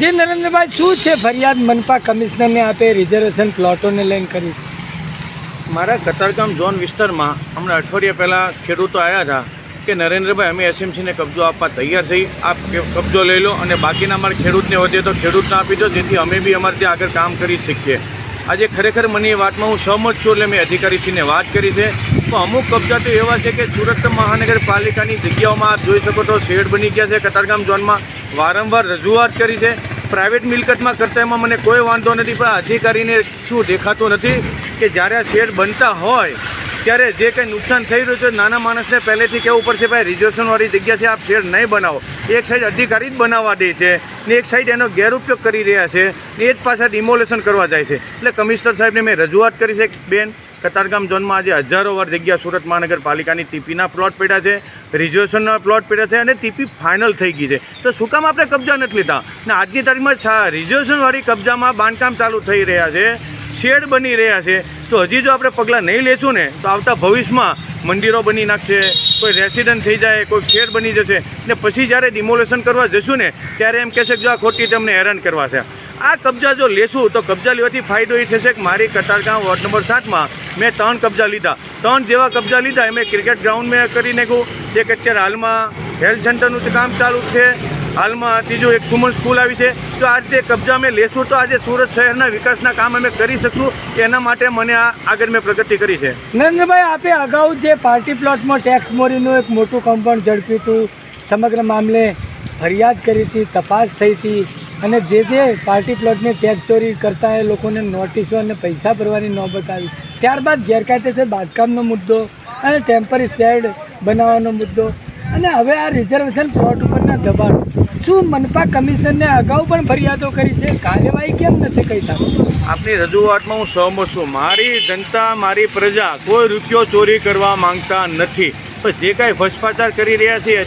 જે નરેન્દ્રભાઈ શું છે ફરિયાદ મનપા કમિશનરને આપે રિઝર્વેશન પ્લોટોને લઈને કરી? મારા કતારગામ ઝોન વિસ્તારમાં હમણાં અઠવાડિયા પહેલાં ખેડૂતો આવ્યા હતા કે નરેન્દ્રભાઈ અમે એસએમસીને કબજો આપવા તૈયાર છીએ, આપ કબજો લઈ લો અને બાકીના અમારા ખેડૂતને વધે તો ખેડૂતને આપી દો, જેથી અમે બી અમારે ત્યાં આગળ કામ કરી શકીએ. આજે ખરેખર મને એ વાતમાં હું સહમત છું, એટલે મેં અધિકારીશ્રીને વાત કરી છે. તો અમુક કબજા તો એવા છે કે સુરત મહાનગરપાલિકાની જગ્યાઓમાં આપ જોઈ શકો તો શેડ બની ગયા છે. કતારગામ ઝોનમાં વારંવાર રજૂઆત કરી છે. પ્રાઇવેટ મિલકતમાં કરતા એમાં મને કોઈ વાંધો નથી, પણ અધિકારીને શું દેખાતું નથી કે જ્યારે આ શેડ બનતા હોય ત્યારે જે કંઈ નુકસાન થઈ રહ્યું છે નાના માણસને પહેલેથી કહેવું પડશે ભાઈ રિઝર્વેશનવાળી જગ્યા છે, આપ શેડ નહીં બનાવો. એક સાઈડ અધિકારી જ બનાવવા દે છે ને એક સાઈડ એનો ગેરઉપયોગ કરી રહ્યા છે ને એ જ પાછા ડિમોલેશન કરવા જાય છે. એટલે કમિશનર સાહેબને મેં રજૂઆત કરી છે. બેન, કતારગામ ઝોનમાં આજે હજારો વાર જગ્યા સુરત મહાનગરપાલિકાની ટીપીના પ્લોટ પડ્યા છે, રિઝર્વેશનના પ્લોટ પડ્યા છે અને ટીપી ફાઇનલ થઈ ગઈ છે. તો શું કામ આપણે કબજા નથી લીધા? ને આજની તારીખમાં રિઝર્વેશનવાળી કબજામાં બાંધકામ ચાલુ થઈ રહ્યા છે, શેડ બની રહ્યા છે. તો હજી જો આપણે પગલાં નહીં લેશું ને તો આવતા ભવિષ્યમાં મંદિરો બની નાખશે, કોઈ રેસિડન્ટ થઈ જાય, કોઈ શેડ બની જશે ને પછી જ્યારે ડિમોલેશન કરવા જશું ને ત્યારે એમ કહેશે કે જો આ ખોટી તમને હેરાન કરવા છે. આ કબજા જો લેશું તો કબજા લેવાથી ફાયદો એ થશે કે મારી કતારગામ વોર્ડ નંબર 7માં મેં 3 કબજા લીધા. 3 જેવા કબજા લીધા એ મેં ક્રિકેટ ગ્રાઉન્ડ મેં કરી નાખ્યું, એક અત્યારે હાલમાં હેલ્થ સેન્ટરનું કામ ચાલુ છે, હાલમાં ત્રીજું એક સુમન સ્કૂલ આવી છે. તો આ રીતે કબજા અમે લેશું તો આજે સુરત શહેરના વિકાસના કામ અમે કરી શકશું. એના માટે મને આગળ મેં પ્રગતિ કરી છે. નરેન્દ્રભાઈ, આપે અગાઉ જે પાર્ટી પ્લોટમાં ટેક્સ ચોરીનું એક મોટું કમ્પાઉન્ડ ઝડપ્યું હતું, સમગ્ર મામલે ફરિયાદ કરી હતી, તપાસ થઈ હતી અને જે પાર્ટી પ્લોટને ટેક્સ ચોરી કરતા એ લોકોને નોટિસો અને પૈસા ભરવાની નોબત આવી. ત્યારબાદ ગેરકાયદેસર બાંધકામનો મુદ્દો અને ટેમ્પરરી શેડ બનાવવાનો મુદ્દો અને હવે આ રિઝર્વેશન પ્લોટ ઉપરના દબાણ. શું મનપા કમિશનરને અગાઉ પણ ફરિયાદો કરી છે, કાર્યવાહી કેમ નથી કરી શકતી? આપની રજૂઆતમાં હું સહમત છું. મારી જનતા, મારી પ્રજા કોઈ રૂપિયો ચોરી કરવા માંગતા નથી, પણ જે કાંઈ ભ્રષ્ટાચાર કરી રહ્યા છે